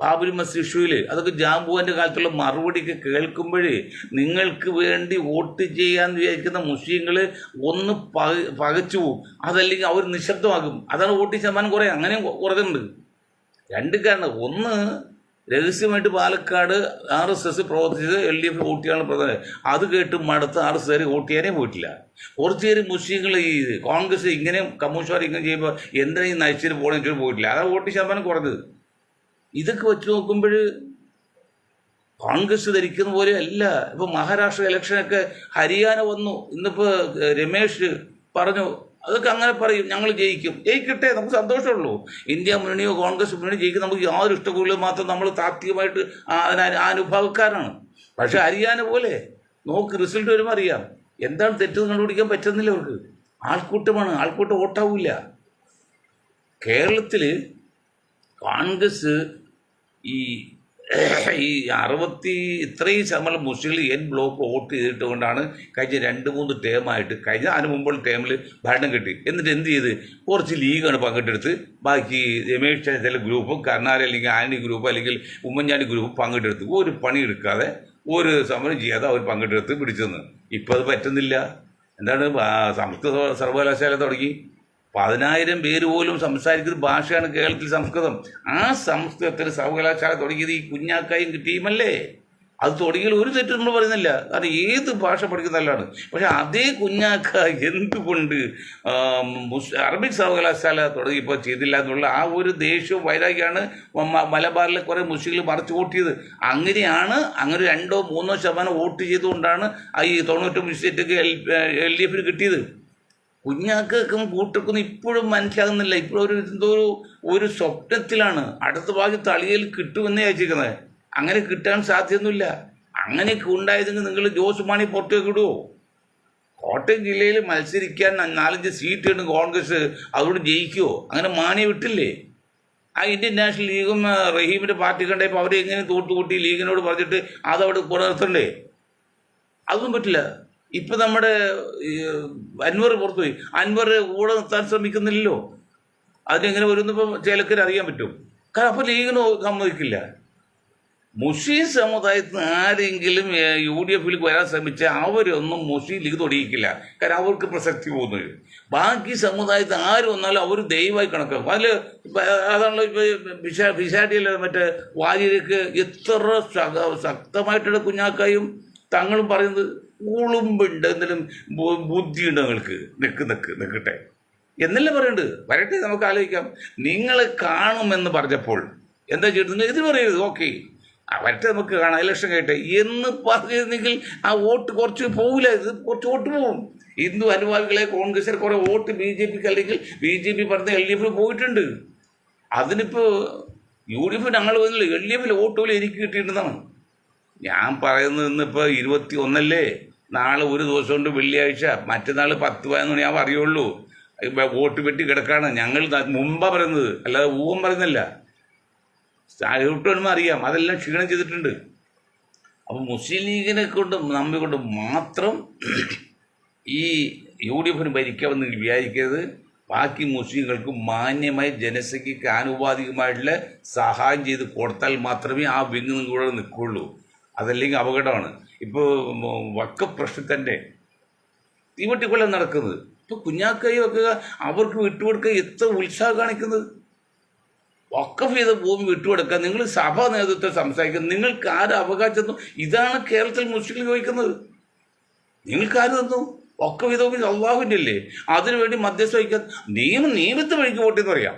ബാബരി മസ്ജിദ് ഇഷ്യൂവിൽ അതൊക്കെ ജാംബുവിൻ്റെ കാലത്തുള്ള മറുപടിയൊക്കെ കേൾക്കുമ്പോഴേ നിങ്ങൾക്ക് വേണ്ടി വോട്ട് ചെയ്യാന്ന് വിചാരിക്കുന്ന മുസ്ലിങ്ങൾ ഒന്ന് പകച്ചു പോകും. അതല്ലെങ്കിൽ അവർ നിശബ്ദമാകും. അതാണ് വോട്ടിംഗ് ശതമാനം കുറേ അങ്ങനെയും കുറഞ്ഞിട്ടുണ്ട്. രണ്ട് കാരണം. ഒന്ന്, രഹസ്യമായിട്ട് പാലക്കാട് RSS പ്രവർത്തിച്ചത് LDF വോട്ട് ചെയ്യാനുള്ള പ്രധാനം. അത് കേട്ട് മടുത്ത് RSS വോട്ട് ചെയ്യാനേ പോയിട്ടില്ല. കുറച്ച് പേര് മുസ്ലിങ്ങൾ ഈ കോൺഗ്രസ് ഇങ്ങനെ കമ്മ്യൂണിസ്റ്റുകാർ ഇങ്ങനെ ചെയ്യുമ്പോൾ എന്തിനാ ഈ നയിച്ചിട്ട് പോകണമെന്ന് പോയിട്ടില്ല. അതാണ് വോട്ട് ശതമാനം കുറഞ്ഞത്. ഇതൊക്കെ വെച്ച് നോക്കുമ്പോൾ കോൺഗ്രസ് ധരിക്കുന്ന പോലെ അല്ല. ഇപ്പോൾ മഹാരാഷ്ട്ര ഇലക്ഷനൊക്കെ ഹരിയാന വന്നു. ഇന്നിപ്പോൾ രമേശ് പറഞ്ഞു, അതൊക്കെ അങ്ങനെ പറയും, ഞങ്ങൾ ജയിക്കട്ടെ, നമുക്ക് സന്തോഷമുള്ളൂ. ഇന്ത്യ മുന്നണിയോ കോൺഗ്രസ് മുന്നണി ജയിക്കും, നമുക്ക് യാതൊരു ഇഷ്ടക്കുള്ളിൽ മാത്രം നമ്മൾ താത്വികമായിട്ട് അനുഭവക്കാരാണ്. പക്ഷെ ഹരിയാന പോലെ നോക്ക്, റിസൾട്ട് വരുമ്പോൾ അറിയാം എന്താണ് തെറ്റെന്ന് കണ്ടുപിടിക്കാൻ പറ്റുന്നില്ല അവർക്ക്. ആൾക്കൂട്ടമാണ്, ആൾക്കൂട്ടം വോട്ടാവില്ല. കേരളത്തിൽ കോൺഗ്രസ് ഈ 60 ഇത്രയും ശതമാനം മുസ്ലിങ്ങൾ ബ്ലോക്ക് വോട്ട് ചെയ്തിട്ടുകൊണ്ടാണ് കഴിഞ്ഞ 2-3 ടേമായിട്ട്, അതിന് മുമ്പുള്ള ടേമിൽ ഭരണം കിട്ടി. എന്നിട്ട് എന്ത് ചെയ്ത്, കുറച്ച് ലീഗാണ് പങ്കെടുത്ത്, ബാക്കി രമേശ് ചെന്നിത്തല ഗ്രൂപ്പും കർണാടക അല്ലെങ്കിൽ ആന്റണി ഗ്രൂപ്പ് അല്ലെങ്കിൽ ഉമ്മൻചാണ്ടി ഗ്രൂപ്പ് പങ്കെടുത്ത് ഒരു പണിയെടുക്കാതെ ഒരു സമരം ചെയ്യാതെ അവർ പങ്കെടുത്ത് പിടിച്ചെന്ന്. ഇപ്പം അത് പറ്റുന്നില്ല. എന്താണ്, സംസ്കൃത സർവകലാശാല തുടങ്ങി 10,000 പേര് പോലും സംസാരിക്കുന്ന ഭാഷയാണ് കേരളത്തിൽ സംസ്കൃതം. ആ സംസ്കൃതത്തിൽ സർവകലാശാല തുടങ്ങിയത് ഈ കുഞ്ഞാക്കായും ടീമല്ലേ. അത് തുടങ്ങിയാൽ ഒരു തെറ്റ് നമ്മൾ പറയുന്നില്ല. കാരണം ഏത് ഭാഷ പഠിക്കുന്ന നല്ലതാണ്. പക്ഷെ അതേ കുഞ്ഞാക്ക എന്തുകൊണ്ട് അറബിക് സർവകലാശാല തുടങ്ങിയപ്പോൾ ചെയ്തില്ല എന്നുള്ള ആ ഒരു ദേഷ്യവും വൈരാഗ്യമാണ് മലബാറിലെ കുറേ മുസ്ലിങ്ങൾ മറച്ചു വോട്ട് ചെയ്ത്. അങ്ങനെയാണ് അങ്ങനെ 2-3% വോട്ട് ചെയ്തുകൊണ്ടാണ് ഈ 99 സീറ്റൊക്കെ LDFന് കിട്ടിയത്. കുഞ്ഞാക്കും കൂട്ടക്കൊന്നും ഇപ്പോഴും മനസ്സിലാകുന്നില്ല. ഇപ്പോഴും ഒരു സ്വപ്നത്തിലാണ്. അടുത്ത ഭാഗത്ത് തളിയിൽ കിട്ടുമെന്ന് വിചാരിച്ചിരിക്കുന്നത്. അങ്ങനെ കിട്ടാൻ സാധ്യമൊന്നുമില്ല. അങ്ങനെയൊക്കെ ഉണ്ടായതെങ്കിൽ നിങ്ങൾ ജോസ് മാണി പുറത്തേക്ക് ഇടുമോ? കോട്ടയം ജില്ലയിൽ മത്സരിക്കാൻ 4-5 സീറ്റ് ഉണ്ട് കോൺഗ്രസ്, അതുകൊണ്ട് ജയിക്കുമോ? അങ്ങനെ മാണിയെ വിട്ടില്ലേ. ആ ഇന്ത്യൻ നാഷണൽ ലീഗും റഹീമിൻ്റെ പാർട്ടി കണ്ടപ്പോൾ അവരെ എങ്ങനെ തോട്ടുകൂട്ടി ലീഗിനോട് പറഞ്ഞിട്ട് അതവിടെ പുറനിർത്തണ്ടേ? അതൊന്നും പറ്റില്ല. ഇപ്പം നമ്മുടെ അൻവർ പുറത്തുപോയി, അൻവർ കൂടെ നിർത്താൻ ശ്രമിക്കുന്നില്ലല്ലോ. അതിനെങ്ങനെ വരുന്നിപ്പം ചിലക്കര് അറിയാൻ പറ്റും. കാരണം അപ്പോൾ ലീഗിന് സമ്മതിക്കില്ല. മുസ്ലിം സമുദായത്തിന് ആരെങ്കിലും UDFിലേക്ക് വരാൻ ശ്രമിച്ചാൽ അവരൊന്നും മുസ്ലിം ലീഗ് തൊടിയിക്കില്ല. കാരണം അവർക്ക് പ്രസക്തി പോകുന്നത്. ബാക്കി സമുദായത്തിൽ ആര് വന്നാലും അവർ ദൈവമായി കണക്കാക്കും. അതിൽ അതാണല്ലോ ഇപ്പോൾ ഫിഷാടിയല്ല മറ്റേ വാര്യർക്ക് എത്ര ശക്തമായിട്ടുള്ള കുഞ്ഞാക്കായും തങ്ങളും പറയുന്നത്, ഉളുമ്പുണ്ട്, എന്തെങ്കിലും ബുദ്ധിയുണ്ട് നിങ്ങൾക്ക്, നിൽക്കട്ടെ എന്നല്ലേ പറയുന്നുണ്ട്. വരട്ടെ, നമുക്ക് ആലോചിക്കാം. നിങ്ങളെ കാണുമെന്ന് പറഞ്ഞപ്പോൾ എന്താ ചെയ്തത്? നിങ്ങൾ ഇതിന് പറയരുത്, ഓക്കെ വരട്ടെ നമുക്ക് കാണാം, ഇലക്ഷൻ കഴിയട്ടെ എന്ന് പറഞ്ഞിരുന്നെങ്കിൽ ആ വോട്ട് കുറച്ച് പോകില്ല. ഇത് കുറച്ച് വോട്ട് പോകും. ഹിന്ദു അനുഭാവികളെ കോൺഗ്രസിൽ കുറേ വോട്ട് BJPക്ക് അല്ലെങ്കിൽ BJP പറഞ്ഞ LDFിന് പോയിട്ടുണ്ട്. അതിനിപ്പോൾ UDF ഞങ്ങൾ വന്നില്ല, LDFിൽ വോട്ട് പോലും എനിക്ക് കിട്ടിയിട്ടുണ്ടെന്നാണ് ഞാൻ പറയുന്നത്. ഇന്നിപ്പോൾ 21 നാളെ ഒരു ദിവസം കൊണ്ട് വെള്ളിയാഴ്ച, മറ്റന്നാൾ 10-11 മണി ഞാൻ അറിയുള്ളൂ. വോട്ട് പെട്ടി കിടക്കാണ്. ഞങ്ങൾ മുമ്പാണ് പറയുന്നത്, അല്ലാതെ ഊഹം പറയുന്നില്ല. ാകുമ്പോൾ അറിയാം അതെല്ലാം ക്ഷീണം ചെയ്തിട്ടുണ്ട്. അപ്പോൾ മുസ്ലിം ലീഗിനെ കൊണ്ട് നമ്മെ കൊണ്ട് മാത്രം ഈ UDFിന് ഭരിക്കാമെന്ന് വിചാരിക്കരുത്. ബാക്കി മുസ്ലിങ്ങൾക്ക് മാന്യമായി ജനസംഖ്യയ്ക്ക് ആനുപാതികമായിട്ടുള്ള സഹായം ചെയ്ത് കൊടുത്താൽ മാത്രമേ ആ വിങ് കൂടെ നിൽക്കുകയുള്ളൂ. അതല്ലെങ്കിൽ അപകടമാണ്. ഇപ്പോൾ വക്കഫ് പ്രശ്നത്തിൽ തന്നെ തീവട്ടിക്കൊല്ലം നടക്കുന്നത്. ഇപ്പോൾ കുഞ്ഞാക്കൈ വെക്കുക, അവർക്ക് വിട്ടുകൊടുക്കുക, എത്ര ഉത്സാഹം കാണിക്കുന്നത്. വക്കഫ് ചെയ്ത ഭൂമി വിട്ടുകൊടുക്കുക, നിങ്ങൾ സഭാ നേതൃത്വം സംസാരിക്കുന്നത്, നിങ്ങൾക്ക് ആര് അവകാശം തന്നു? ഇതാണ് കേരളത്തിൽ മുസ്ലിങ്ങൾ ചോദിക്കുന്നത്. നിങ്ങൾക്ക് ആര് തന്നു? വക്കഫ് ചെയ്ത ഭൂമി അള്ളാഹുവിൻ്റെ അല്ലേ? അതിനുവേണ്ടി മധ്യസ്ഥ വഹിക്കാൻ നിയമത്തെ വഴിക്ക് വോട്ടെന്ന് പറയാം.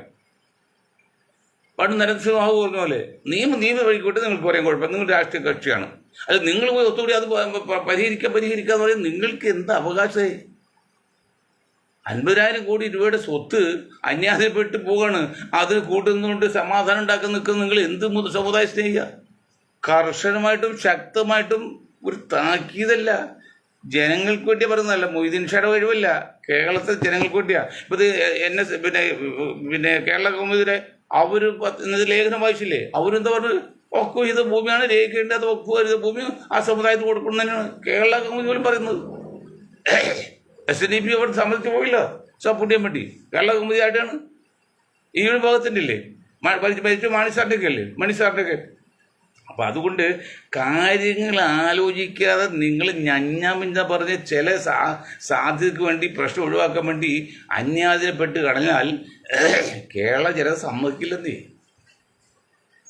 പണ്ട് നരസിംഹാവ് പറഞ്ഞ പോലെ നിയമ വഴിക്ക് വിട്ട് നിങ്ങൾക്ക് പറയാൻ കുഴപ്പം, നിങ്ങൾ രാഷ്ട്രീയ കക്ഷിയാണ്. അല്ല, നിങ്ങൾ പോയി ഒത്തുകൂടി അത് പരിഹരിക്കാന്ന് പറയും. നിങ്ങൾക്ക് എന്താ അവകാശമായി? 50,000 കോടി രൂപയുടെ സ്വത്ത് അന്യാധീനപ്പെട്ട് പോവാണ്. അത് കൂട്ടുന്നുകൊണ്ട് സമാധാനം ഉണ്ടാക്കാൻ നിൽക്കുന്ന നിങ്ങൾ എന്ത് സമുദായ സ്നേഹിക്കുക? കർശനമായിട്ടും ശക്തമായിട്ടും ഒരു താക്കീതല്ല, ജനങ്ങൾക്ക് വേണ്ടിയാ പറയുന്നതല്ല, മൊയ്തീൻ ഷായുടെ കഴിവല്ല, കേരളത്തെ ജനങ്ങൾക്ക് വേണ്ടിയാ. ഇപ്പം ഇത് എന്നെ പിന്നെ കേരള കൗമുദിയുടെ അവർ ലേഖനം വായിച്ചില്ലേ? അവരെന്താ പറഞ്ഞു? വഖഫ് ചെയ്ത ഭൂമിയാണ് രേഖയുണ്ട്, അത് വഖഫ് ചെയ്ത ഭൂമി ആ സമുദായത്തിൽ കൊടുക്കുന്നതിനാണ് കേരള കൗമുദി പോലും പറയുന്നത്. SNDP അവിടെ സമ്മതിച്ചു പോയില്ല സപ്പോർട്ട് ചെയ്യാൻ വേണ്ടി. കേരള കൗമുദിയായിട്ടാണ് ഈ ഒരു ഭാഗത്തിൻ്റെ ഇല്ലേ മരിച്ച മണിസാറിൻ്റെയൊക്കെ. അപ്പം അതുകൊണ്ട് കാര്യങ്ങൾ ആലോചിക്കാതെ നിങ്ങൾ ഞഞ്ഞാമിഞ്ഞ പറഞ്ഞ് ചില സാധ്യതയ്ക്ക് വേണ്ടി പ്രശ്നം ഒഴിവാക്കാൻ വേണ്ടി അന്യാധീനപ്പെട്ട് കടഞ്ഞാൽ കേരള ജനത സമ്മതിക്കില്ലെന്നേ.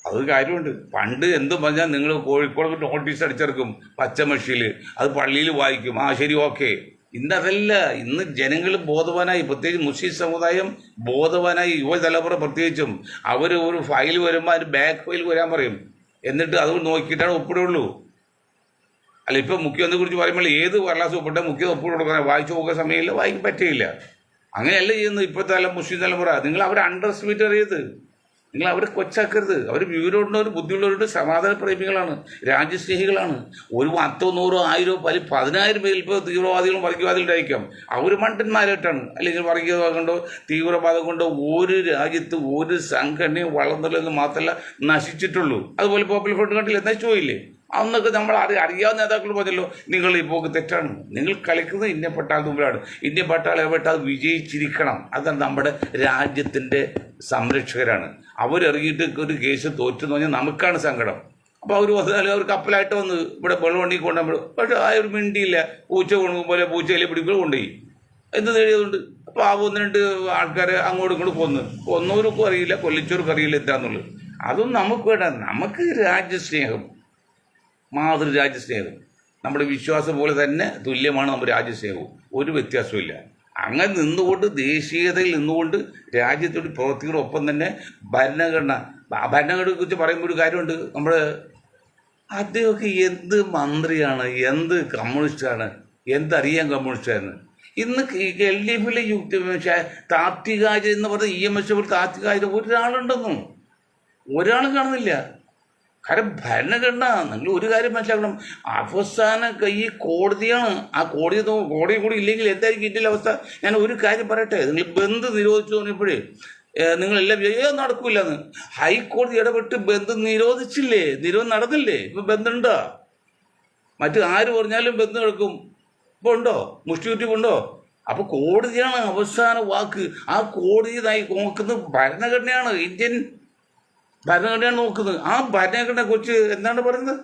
അതൊരു കാര്യമുണ്ട്. പണ്ട് എന്തും പറഞ്ഞാൽ നിങ്ങൾ കോഴിക്കോട് നോട്ടീസ് അടിച്ചിറക്കും പച്ചമഷിയിൽ, അത് പള്ളിയിൽ വായിക്കും, ആ ശരി ഓക്കെ. ഇന്നതല്ല. ഇന്ന് ജനങ്ങൾ ബോധവാനായി, പ്രത്യേകിച്ച് മുസ്ലിം സമുദായം ബോധവാനായി, യുവതലമുറ പ്രത്യേകിച്ചും. അവർ ഒരു ഫയൽ വരുമ്പോൾ അതിന് ബാക്ക് ഫയൽ വരാൻ പറയും, എന്നിട്ട് അത് നോക്കിയിട്ടാണ് ഒപ്പിടുള്ളൂ. അല്ല, ഇപ്പം മുഖ്യമന്ത്രിയെ കുറിച്ച് പറയുമ്പോൾ ഏത് വല്ലാസ് ഒപ്പിട്ടാൽ മുഖ്യം ഒപ്പിട്ട് കൊടുക്കാൻ വായിച്ചു നോക്കാൻ സമയമില്ല, വായിക്കാൻ പറ്റുകയില്ല. അങ്ങനെയല്ല ചെയ്യുന്നത് ഇപ്പോഴത്തെ മുസ്ലിം തലമുറ. നിങ്ങൾ അവരെ അണ്ടർ എസ്റ്റിമേറ്റ് അറിയരുത്, നിങ്ങൾ അവരെ കൊച്ചാക്കരുത്. അവർ വിവരമുള്ളവർ, ബുദ്ധിയുള്ളവരുടെ സമാധാന പ്രേമികളാണ്, രാജ്യസ്നേഹികളാണ്. ഒരു 10, 100, 1000, 10,000 പേരിൽ ഇപ്പോൾ തീവ്രവാദികളും വർഗീയവാദികളുണ്ടായിരിക്കാം. അവർ മണ്ടന്മാരായിട്ടാണ്. അല്ലെങ്കിൽ വർഗീയവാദം കൊണ്ടോ തീവ്രവാദം കൊണ്ടോ ഒരു രാജ്യത്ത് ഒരു സംഘടനയും വളർന്നുള്ളതെന്ന് മാത്രമല്ല നശിച്ചിട്ടുള്ളൂ. അതുപോലെ പോപ്പുലർ ഫ്രണ്ട് കണ്ടില്ലേ, നശിച്ചു പോയില്ലേ? അന്നൊക്കെ നമ്മൾ അറിയാവുന്ന നേതാക്കൾ പറഞ്ഞല്ലോ നിങ്ങൾ ഈ പോക്ക് തെറ്റാണ്, നിങ്ങൾ കളിക്കുന്നത് ഇന്ത്യ പട്ടാളത്തിന് മുമ്പിലാണ്, ഇന്ത്യ പട്ടാളം എവിടെ അത് വിജയിച്ചിരിക്കണം, അതാണ് നമ്മുടെ രാജ്യത്തിൻ്റെ സംരക്ഷകരാണ്. അവരിറങ്ങിയിട്ട് ഒരു കേസ് തോറ്റെന്ന് പറഞ്ഞാൽ നമുക്കാണ് സങ്കടം. അപ്പോൾ അവർ വന്നാലും അവർ കപ്പലായിട്ട് വന്ന് ഇവിടെ വെള്ളവണ്ടി കൊണ്ടുപോകുമ്പോൾ, പക്ഷേ ആ ഒരു മിണ്ടിയില്ല. പൂച്ച കൊണ്ടുപോലെ പൂച്ചയിലെ പിടിക്കുക കൊണ്ടുപോയി എന്ത് നേടിയതുകൊണ്ട്. അപ്പോൾ ആ 1-2 ആൾക്കാരെ അങ്ങോട്ടും ഇങ്ങോട്ടും കൊന്നവർക്കും അറിയില്ല, കൊല്ലിച്ചവർക്കും അറിയില്ല എന്താന്നുള്ളത്. അതൊന്നും നമുക്ക് വേണ്ട. നമുക്ക് രാജ്യസ്നേഹം, മാതൃരാജ്യസ്നേഹം നമ്മുടെ വിശ്വാസം പോലെ തന്നെ തുല്യമാണ് നമ്മുടെ രാജ്യസ്നേഹവും, ഒരു വ്യത്യാസമില്ല. അങ്ങനെ നിന്നുകൊണ്ട് ദേശീയതയിൽ നിന്നുകൊണ്ട് രാജ്യത്തോട് പ്രവർത്തികളൊപ്പം തന്നെ ഭരണഘടനയെ കുറിച്ച് പറയുമ്പോൾ ഒരു കാര്യമുണ്ട്. നമ്മുടെ അദ്ദേഹമൊക്കെ എന്ത് മന്ത്രിയാണ്, എന്ത് കമ്മ്യൂണിസ്റ്റാണ്, എന്തറിയാൻ കമ്മ്യൂണിസ്റ്റാണ്. ഇന്ന് LDFിലെ താത്വികാച എന്ന് പറഞ്ഞ EMS താത്വികാച ഒരാളുണ്ടെന്നും ഒരാളും കാണുന്നില്ല. കാരണം ഭരണഘടന, നിങ്ങൾ ഒരു കാര്യം മനസ്സിലാക്കണം, അവസാന കൈ കോടതിയാണ്. ആ കോടതി കൂടി ഇല്ലെങ്കിൽ എന്തായിരിക്കും ഇന്ത്യയിലെ അവസ്ഥ? ഞാൻ ഒരു കാര്യം പറയട്ടെ, നിങ്ങൾ ബന്ദ് നിരോധിച്ചു പറഞ്ഞപ്പോഴേ നിങ്ങളെല്ലാം നടക്കില്ലെന്ന് ഹൈക്കോടതി ഇടപെട്ട് ബന്ദ് നിരോധിച്ചില്ലേ? നിരോധനം നടന്നില്ലേ? ഇപ്പം ബന്ധുണ്ടോ? മറ്റു ആര് പറഞ്ഞാലും ബന്ധം നടക്കും. ഇപ്പോൾ ഉണ്ടോ? മുഷ്ടികുറ്റി ഉണ്ടോ? അപ്പോൾ കോടതിയാണ് അവസാന വാക്ക്. ആ കോടതി നോക്കുന്നത് ഭരണഘടനയാണ്, ഇന്ത്യൻ ഭരണഘടനയാണ് നോക്കുന്നത്. ആ ഭരണഘടനയെ കുറിച്ച് എന്താണ് പറയുന്നത്?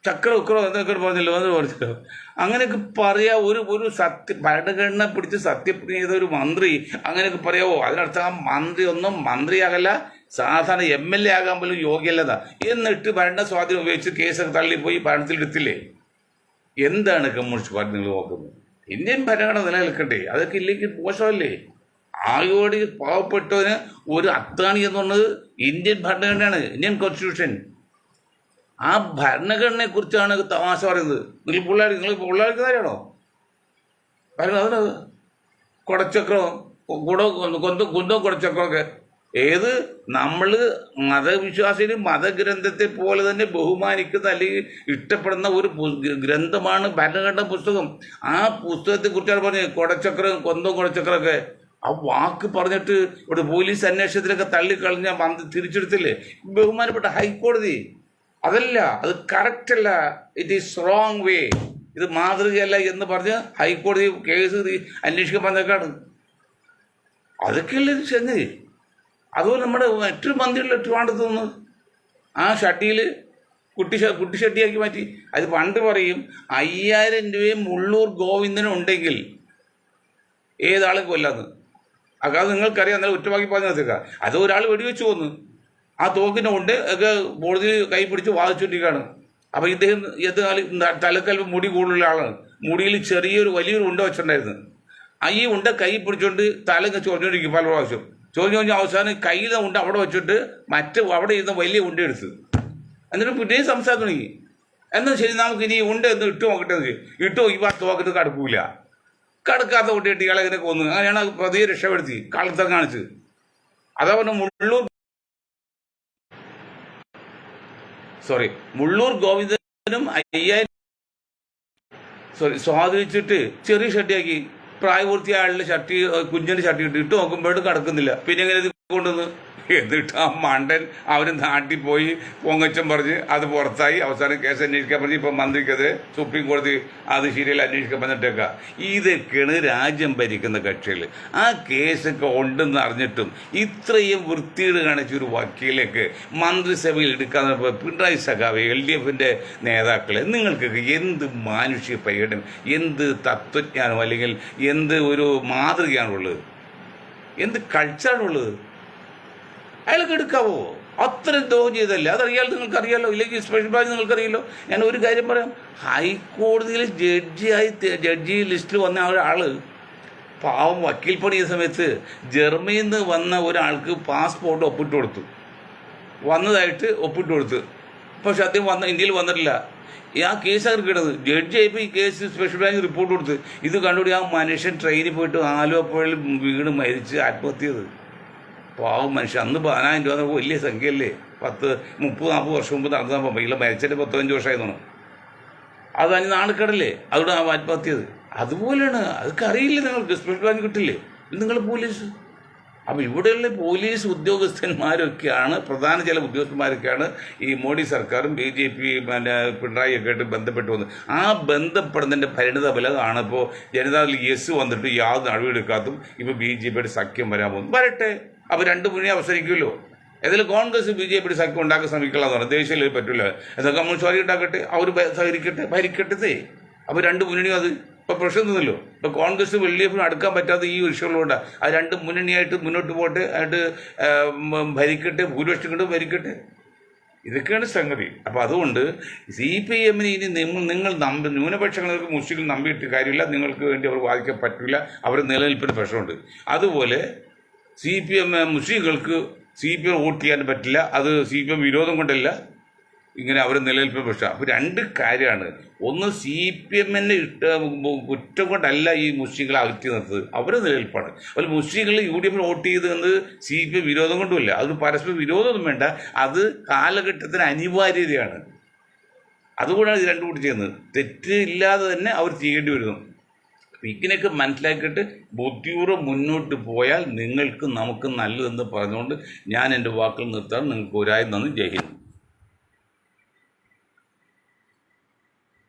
ചക്രോ എന്നൊക്കെ പറഞ്ഞല്ലോ, അത് പറഞ്ഞല്ലോ. അങ്ങനെയൊക്കെ പറയാ ഒരു ഭരണഘടന പിടിച്ച് സത്യപ്രതിജ്ഞ ചെയ്ത ഒരു മന്ത്രി അങ്ങനെയൊക്കെ പറയാവോ? അതിനർത്ഥം ആ മന്ത്രി ഒന്നും മന്ത്രിയാകല്ല, സാധാരണ MLA ആകാൻ പോലും യോഗ്യല്ലതാ. എന്നിട്ട് ഭരണ സ്വാധീനം ഉപയോഗിച്ച് കേസൊക്കെ തള്ളിപ്പോയി ഭരണത്തിലെടുത്തില്ലേ? എന്താണ് കമ്മ്യൂണിസ്റ്റ് പാർട്ടി നിങ്ങൾ നോക്കുന്നത്? ഇന്ത്യൻ ഭരണഘടന നിലനിൽക്കട്ടെ, അതൊക്കെ ഇല്ലെങ്കിൽ മോശമല്ലേ? ആയോടി പാവപ്പെട്ടവന് ഒരു അത്താണി എന്ന് പറഞ്ഞത് ഇന്ത്യൻ ഭരണഘടനയാണ്, ഇന്ത്യൻ കോൺസ്റ്റിറ്റ്യൂഷൻ. ആ ഭരണഘടനയെ കുറിച്ചാണ് തമാശ പറയുന്നത്. നിങ്ങൾ പിള്ളേർക്ക് കാര്യമാണോ അതിന്? കുടച്ചക്രവും കുന്തവും കുടച്ചക്രമൊക്കെ ഏത് നമ്മൾ മതവിശ്വാസിന് മതഗ്രന്ഥത്തെ പോലെ തന്നെ ബഹുമാനിക്കുന്ന അല്ലെങ്കിൽ ഇഷ്ടപ്പെടുന്ന ഒരു ഗ്രന്ഥമാണ് ഭരണഘടന പുസ്തകം. ആ പുസ്തകത്തെ കുറിച്ചാണ് പറഞ്ഞത് കുടച്ചക്രം, കൊന്തവും കുടച്ചക്രമൊക്കെ. ആ വാക്ക് പറഞ്ഞിട്ട് ഇവിടെ പോലീസ് അന്വേഷണത്തിലൊക്കെ തള്ളിക്കളഞ്ഞ തിരിച്ചെടുത്തില്ലേ ബഹുമാനപ്പെട്ട ഹൈക്കോടതി? അതല്ല, അത് കറക്റ്റല്ല, ഇറ്റ് ഈസ് റോങ് വേ, ഇത് മാതൃകയല്ല എന്ന് പറഞ്ഞ് ഹൈക്കോടതി കേസ് അന്വേഷിക്കാൻ പറഞ്ഞേക്കാണ്. അതൊക്കെയല്ലേ ചെന്ന്. അതുപോലെ നമ്മുടെ മറ്റൊരു മന്ത്രിയുള്ള ട്രിവാൻഡ്രത്ത് നിന്ന് ആ ഷട്ടിയിൽ കുട്ടി ഷട്ടിയാക്കി മാറ്റി. അത് പണ്ട് പറയും 5000 രൂപയും മുള്ളൂർ ഗോവിന്ദനും ഉണ്ടെങ്കിൽ ഏതാളും കൊല്ലാന്ന്. അത് നിങ്ങൾക്കറിയാം, എന്നാലും ഒറ്റവാക്കി പറഞ്ഞു നിർത്തിക്കുക. അത് ഒരാൾ വെടിവെച്ച് കൊന്നു, ആ തോക്കിനെ കൊണ്ട് ഒക്കെ ബോർഡിൽ കൈ പിടിച്ച് വാദിച്ചുകൊണ്ടിരിക്കുകയാണ്. അപ്പോൾ ഇദ്ദേഹം തലക്കൽപ്പ് മുടി കൂടുതലുള്ള ആളാണ്. മുടിയിൽ വലിയൊരു ഉണ്ട വെച്ചിട്ടുണ്ടായിരുന്നു. ഈ ഉണ്ട കൈ പിടിച്ചുകൊണ്ട് തലങ്ങ് ചൊറിഞ്ഞുകൊണ്ടിരിക്കും പല പ്രാവശ്യം. ചൊറിഞ്ഞ് അവസാനം കയ്യിലെ ഉണ്ട അവിടെ വെച്ചിട്ട് അവിടെ ഇരുന്ന വലിയ ഉണ്ട എടുത്ത് എന്നിട്ട് പിന്നെയും സംസാരം തുടങ്ങി. എന്നാൽ ശരി, നമുക്ക് ഇനി ഉണ്ട ഒന്ന് ഇട്ട് നോക്കട്ടെ. ഇട്ട് നോക്കിയപ്പോൾ ആ തോക്കത്ത് കടുക്കൂല. കടക്കാത്ത കുട്ടിയിട്ട് ഇയാളെ ഇങ്ങനെ കൊന്നു. അങ്ങനെയാണ് പതിയെ രക്ഷപ്പെടുത്തി കള്ളത്തരം കാണിച്ച്. അതാ പറഞ്ഞ മുള്ളൂർ ഗോവിന്ദനും 5000 സ്വാധീനിച്ചിട്ട് ചെറിയ ഷട്ടിയാക്കി. പ്രായപൂർത്തിയായ ആളുടെ ഷട്ടി, കുഞ്ഞിൻ്റെ ഷട്ടി ഇട്ട് നോക്കുമ്പോഴും കിടക്കുന്നില്ല. പിന്നെ എങ്ങനെ ഇത് കൊണ്ടുവന്ന്? എന്നിട്ട് ആ മണ്ടൻ അവന് നാട്ടിൽ പോയി പൊങ്ങച്ചം പറഞ്ഞ് അത് പുറത്തായി. അവസാനം കേസ് അന്വേഷിക്കാൻ പറഞ്ഞ് ഇപ്പം മന്ത്രിക്കെതിരെ സുപ്രീം കോടതി അത് ശരിയല്ല അന്വേഷിക്കാൻ പറഞ്ഞിട്ടേക്കാം. ഇതൊക്കെയാണ് രാജ്യം ഭരിക്കുന്ന കക്ഷികൾ. ആ കേസൊക്കെ ഉണ്ടെന്ന് അറിഞ്ഞിട്ടും ഇത്രയും വൃത്തികേട് കാണിച്ചൊരു വക്കീലേക്ക് മന്ത്രിസഭയിൽ എടുക്കാന്ന് പിണറായി സഖാവ്, LDFൻ്റെ നേതാക്കളെ, നിങ്ങൾക്കൊക്കെ എന്ത് മാനുഷിക പരിഗണന, എന്ത് തത്വജ്ഞാനം, അല്ലെങ്കിൽ എന്ത് ഒരു മാതൃകയാണുള്ളത്, എന്ത് കൾച്ചറാണുള്ളത്? അയാൾക്ക് എടുക്കാവോ? അത്രയും ദ്രോഹം ചെയ്തല്ലേ? അതറിയാൽ നിങ്ങൾക്കറിയാലോ, ഇല്ലെങ്കിൽ സ്പെഷ്യൽ ബ്രാഞ്ച് നിങ്ങൾക്കറിയാലോ. ഞാൻ ഒരു കാര്യം പറയാം, ഹൈക്കോടതിയിൽ ജഡ്ജി ലിസ്റ്റിൽ വന്ന ഒരാൾ പാവം വക്കീൽ പണി ചെയ്ത സമയത്ത് ജർമ്മനിയിൽ നിന്ന് വന്ന ഒരാൾക്ക് പാസ്പോർട്ട് ഒപ്പിട്ട് കൊടുത്തു, വന്നതായിട്ട് ഒപ്പിട്ട് കൊടുത്തു. പക്ഷെ അദ്ദേഹം ഇന്ത്യയിൽ വന്നിട്ടില്ല. ആ കേസ് അവർ കിടന്നത് ജഡ്ജി ആയപ്പോൾ ഈ കേസ് സ്പെഷ്യൽ ബ്രാഞ്ച് റിപ്പോർട്ട് കൊടുത്ത്. ഇത് കണ്ടുകൂടി ആ മനുഷ്യൻ ട്രെയിനിൽ പോയിട്ട് ആലുവപ്പുഴയിൽ വീണ് മരിച്ച് ആത്മഹത്യ ചെയ്ത്. പാവം മനുഷ്യൻ. അന്ന് 10,000 രൂപ വലിയ സംഖ്യയല്ലേ? 30-40 വർഷം മുമ്പ് നടന്നപ്പോൾ ഇല്ല, മരിച്ചിട്ട് 15 വർഷമായി തോന്നും. അത് അതിന് നാണക്കേടല്ലേ? അതുകൊണ്ട് ആ ആത്മഹത്യ ചെയ്ത്. അതുപോലെയാണ്. അതൊക്കെ അറിയില്ല നിങ്ങൾക്ക്. സ്പെഷ്യൽ ബ്രാഞ്ച് കിട്ടില്ലേ? നിങ്ങൾ പോലീസ്. അപ്പോൾ ഇവിടെയുള്ള പോലീസ് ഉദ്യോഗസ്ഥന്മാരൊക്കെയാണ്, പ്രധാന ചില ഉദ്യോഗസ്ഥന്മാരൊക്കെയാണ് ഈ മോഡി സർക്കാരും BJP പിണറായിയൊക്കെ ആയിട്ട് ബന്ധപ്പെട്ട് വന്നത്. ആ ബന്ധപ്പെടുന്നതിൻ്റെ പരിണിത ഫലമാണ് ഇപ്പോൾ ജനതാദൾ യെസ് വന്നിട്ട് യാതൊരു നടപടിയെടുക്കാത്തും ഇപ്പോൾ BJPയുടെ സഖ്യം വരാൻ പോകുന്നു. വരട്ടെ. അപ്പോൾ രണ്ട് മുന്നേ അവസരിക്കുമല്ലോ. ഏതായാലും കോൺഗ്രസ് BJPയുടെ സഖ്യം ഉണ്ടാക്കാൻ ശ്രമിക്കലാന്ന് പറഞ്ഞു. ദേശീയ പറ്റില്ല. എന്നാൽ കമ്മ്യൂണിസ്റ്റ് പാർട്ടി ഉണ്ടാക്കട്ടെ, അവർ ഭരിക്കട്ടെ. അപ്പോൾ രണ്ട് മുന്നണിയും അത് ഇപ്പോൾ പ്രശ്നം നിന്നല്ലോ. ഇപ്പോൾ കോൺഗ്രസ് LDF അടുക്കാൻ പറ്റാത്ത ഈ വിഷയങ്ങളുകൊണ്ട് ആ രണ്ട് മുന്നണിയായിട്ട് മുന്നോട്ട് പോട്ടെ, ആയിട്ട് ഭരിക്കട്ടെ, ഭൂരിപക്ഷം കൊണ്ട് ഭരിക്കട്ടെ. ഇതൊക്കെയാണ് സംഗതി. അപ്പോൾ അതുകൊണ്ട് CPM ഇനി നിങ്ങൾ ന്യൂനപക്ഷങ്ങൾക്ക് മുസ്ലിങ്ങൾ നമ്പിയിട്ട് കാര്യമില്ല. നിങ്ങൾക്ക് വേണ്ടി അവർ വാദിക്കാൻ പറ്റില്ല. അവർ നിലനിൽപ്പിന് പ്രശ്നമുണ്ട്. അതുപോലെ CPM മുസ്ലിങ്ങൾക്ക് CPM വോട്ട് ചെയ്യാൻ പറ്റില്ല. അത് CPM വിരോധം കൊണ്ടല്ല, ഇങ്ങനെ അവർ നിലനിൽപ്പിന് പ്രശ്നം. അപ്പോൾ രണ്ട് കാര്യമാണ്. ഒന്ന്, CPMൻ്റെ കുറ്റം കൊണ്ടല്ല ഈ മുസ്ലിങ്ങളെ അകറ്റി നിർത്തത്, അവരുടെ നിലനിൽപ്പാണ്. അതുപോലെ മുസ്ലിങ്ങൾ UDF വോട്ട് ചെയ്തത് CPM വിരോധം കൊണ്ടുമില്ല. അത് പരസ്പര വിരോധമൊന്നും വേണ്ട, അത് കാലഘട്ടത്തിന് അനിവാര്യതയാണ്. അതുകൊണ്ടാണ് ഇത് രണ്ടും കൂടി ചെയ്യുന്നത്. തെറ്റില്ലാതെ തന്നെ അവർ ചെയ്യേണ്ടി വരുന്നു. ഇങ്ങനെയൊക്കെ മനസ്സിലാക്കിയിട്ട് ബുദ്ധിപൂർവ്വം മുന്നോട്ട് പോയാൽ നിങ്ങൾക്ക് നമുക്ക് നല്ലതെന്ന് പറഞ്ഞുകൊണ്ട് ഞാൻ എൻ്റെ വാക്കുകൾ നിർത്താൻ. നിങ്ങൾക്ക് ഒരായി നന്ദി. ജയ് ഹിന്ദ്.